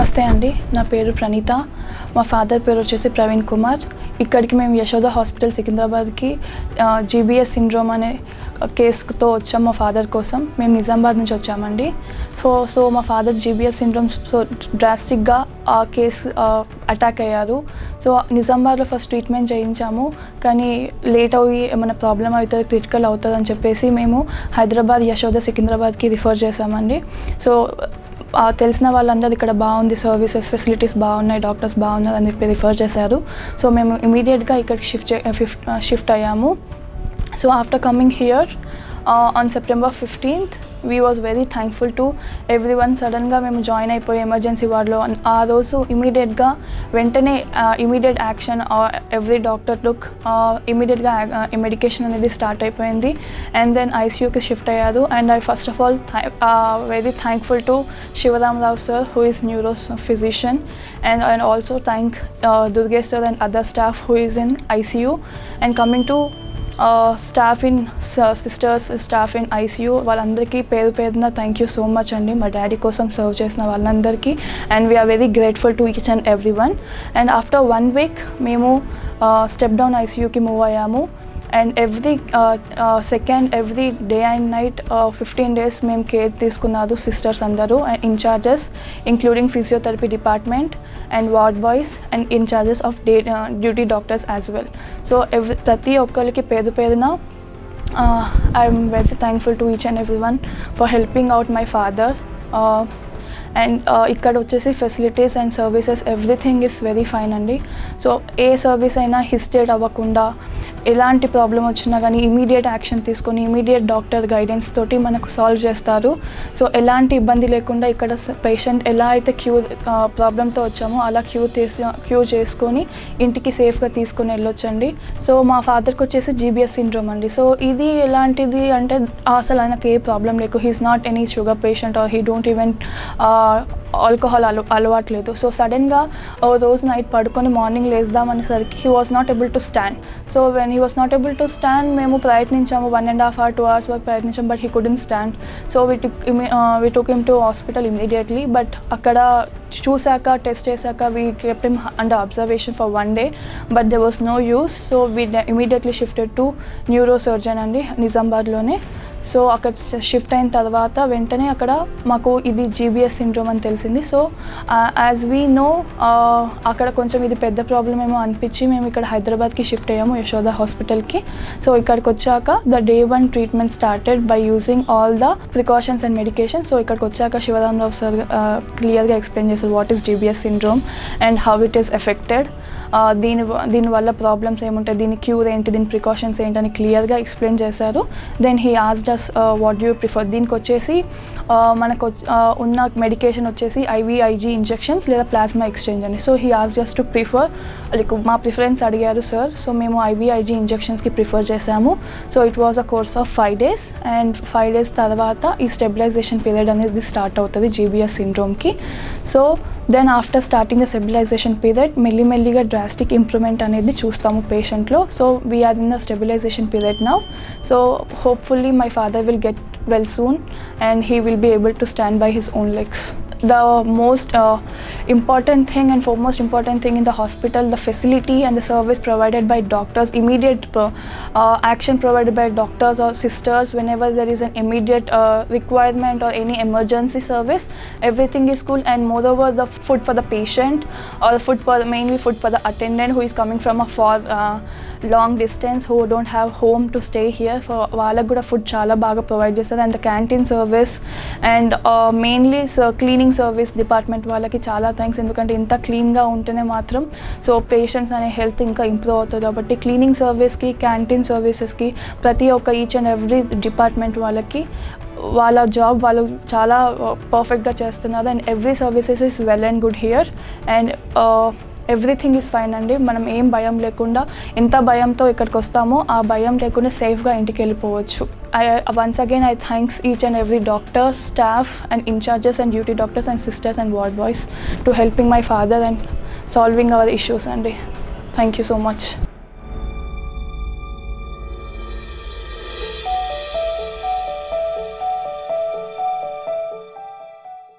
నమస్తే అండి, నా పేరు ప్రణీత. మా ఫాదర్ పేరు వచ్చేసి ప్రవీణ్ కుమార్. ఇక్కడికి మేము యశోద హాస్పిటల్ సికింద్రాబాద్కి జీబీఎస్ సిండ్రోమ్ అనే కేసుతో వచ్చాం మా ఫాదర్ కోసం. మేము నిజామాబాద్ నుంచి వచ్చామండి. సో మా ఫాదర్ జీబీఎస్ సిండ్రోమ్ డ్రాస్టిక్గా ఆ కేసు అటాక్ అయ్యారు. సో నిజామాబాద్లో ఫస్ట్ ట్రీట్మెంట్ చేయించాము, కానీ లేట్ అయ్యి ఏమైనా ప్రాబ్లం అవుతుంది, క్రిటికల్ అవుతుంది అని చెప్పేసి మేము హైదరాబాద్ యశోద సికింద్రాబాద్కి రిఫర్ చేసామండి. సో తెలిసిన వాళ్ళందరూ ఇక్కడ బాగుంది, సర్వీసెస్ ఫెసిలిటీస్ బాగున్నాయి, డాక్టర్స్ బాగున్నారు అని చెప్పి రిఫర్ చేశారు. సో మేము ఇమీడియట్గా ఇక్కడికి షిఫ్ట్ అయ్యాము. So after coming here on September 15th we was very thankful to everyone. సడన్గా మేము జాయిన్ అయిపోయి ఎమర్జెన్సీ వార్డ్లో ఆ రోజు ఇమీడియట్గా వెంటనే immediate action every doctor look ఇమీడియట్గా మెడికేషన్ అనేది స్టార్ట్ అయిపోయింది. అండ్ దెన్ ఐసీయూకి షిఫ్ట్ అయ్యారు. And I first of all very thankful to Sivaramarao sir who is neuro physician, and also thank Durgesh sir and other staff who is in ICU. And coming to staff in sisters, staff in ICU, వాళ్ళందరికీ పేరు పేరున thank you so much అండి. మా daddy కోసం serve చేసిన వాళ్ళందరికీ and we are very grateful to each and every one. And after 1 week మేము step down ఐసీయూకి మూవ్ అయ్యాము. And every day and night 15 days మేము కేర్ తీసుకున్నారు సిస్టర్స్ అందరూ and incharges, including physiotherapy department and ward boys and incharges of duty doctors as well. So ప్రతి ఒక్కరికి పేరు పేరున I'm very thankful to each and every one for helping out my father. And ఇక్కడ వచ్చేసి facilities and services everything is very fine అండి. So ఏ service అయినా హిస్టేట్ అవ్వకుండా, ఎలాంటి ప్రాబ్లం వచ్చినా కానీ ఇమీడియట్ యాక్షన్ తీసుకొని ఇమీడియట్ డాక్టర్ గైడెన్స్ తోటి మనకు సాల్వ్ చేస్తారు. సో ఎలాంటి ఇబ్బంది లేకుండా ఇక్కడ పేషెంట్ ఎలా అయితే ప్రాబ్లంతో వచ్చామో అలా క్యూర్ చేసుకొని ఇంటికి సేఫ్గా తీసుకొని వెళ్ళొచ్చండి. సో మా ఫాదర్కి వచ్చేసి జీబీఎస్ సిండ్రోమ్ అండి. సో ఇది ఎలాంటిది అంటే అసలు ఆయనకు ఏ ప్రాబ్లం లేకు, he is not any sugar patient or he don't even alcohol అలవాట్లేదు. సో సడన్గా రోజు నైట్ పడుకొని మార్నింగ్ లేద్దామనేసరికి he was not able to stand. So when he was not able to stand మేము ప్రయత్నించాము 1.5 hours 2 hours వరకు ప్రయత్నించాము, but he couldn't stand. So we took him to hospital immediately, but అక్కడ చూసాక టెస్ట్ చేశాక we kept him under observation for 1 day, but there was no use. So we immediately shifted to neurosurgeon అండి నిజామాబాద్లోనే. So అక్కడ shift అయిన తర్వాత వెంటనే అక్కడ మాకు ఇది జీబీఎస్ సిండ్రోమ్ అని తెలిసింది. సో యాజ్ వీ నో అక్కడ కొంచెం ఇది పెద్ద ప్రాబ్లం ఏమో అనిపించి మేము ఇక్కడ హైదరాబాద్కి షిఫ్ట్ అయ్యాము యశోద హాస్పిటల్కి. సో ఇక్కడికి వచ్చాక the day 1 treatment started by using all the precautions and medication. So ఇక్కడికి వచ్చాక శివరామరావు సార్ క్లియర్గా ఎక్స్ప్లెయిన్ చేశారు what is GBs syndrome and how it is affected, దీనివల్ల ప్రాబ్లమ్స్ ఏముంటాయి, దీని క్యూర్ ఏంటి, దీని ప్రికాషన్స్ ఏంటని క్లియర్గా ఎక్స్ప్లెయిన్ చేశారు. Then he asked us what do you prefer. దీనికి వచ్చేసి మనకు ఉన్న మెడికేషన్ వచ్చేసి ఐవీఐజీ ఇంజెక్షన్స్ లేదా ప్లాస్మా ఎక్స్చేంజ్ అని. So he asked us to prefer, like మా ప్రిఫరెన్స్ అడిగారు సార్. సో మేము ఐవీఐజీ ఇంజెక్షన్స్కి ప్రిఫర్ చేసాము. So it was a course of 5 days and 5 days తర్వాత ఈ స్టెబిలైజేషన్ పీరియడ్ అనేది స్టార్ట్ అవుతుంది జీబీఎస్ సిండ్రోమ్కి. So then after starting the stabilisation period మెల్లిమెల్లిగా డ్రాస్టిక్ ఇంప్రూవ్మెంట్ అనేది చూస్తాము పేషెంట్లో. So we're in the stabilisation period now. So hopefully my father will get well soon and he will be able to stand by his own legs. The most important thing and foremost important thing in the hospital, the facility and the service provided by doctors, immediate action provided by doctors or sisters whenever there is an immediate requirement or any emergency service, everything is cool. And moreover, the food for the patient or mainly food for the attendant who is coming from a far long distance, who don't have home to stay here, for వాళ్ళకు కూడా food చాలా బాగా provide చేస్తారు. And the canteen service and mainly cleaning service department వాళ్ళకి చాలా thanks. ఎందుకంటే ఇంత క్లీన్గా ఉంటేనే మాత్రం సో పేషెంట్స్ అనే హెల్త్ ఇంకా ఇంప్రూవ్ అవుతుంది. కాబట్టి క్లీనింగ్ సర్వీస్కి, క్యాంటీన్ సర్వీసెస్కి, ప్రతి ఒక్క ఈచ్ అండ్ ఎవ్రీ డిపార్ట్మెంట్ వాళ్ళకి వాళ్ళ జాబ్ వాళ్ళు చాలా పర్ఫెక్ట్గా చేస్తున్నారు. And every services is well and good here and everything is fine అండి. మనం ఏం భయం లేకుండా, ఎంత భయంతో ఇక్కడికి వస్తామో ఆ భయం లేకుండా సేఫ్గా ఇంటికి వెళ్ళిపోవచ్చు. Once again I thanks each and every doctor, staff and in-charges and duty doctors and sisters and ward boys to helping my father and solving our issues. And thank you so much.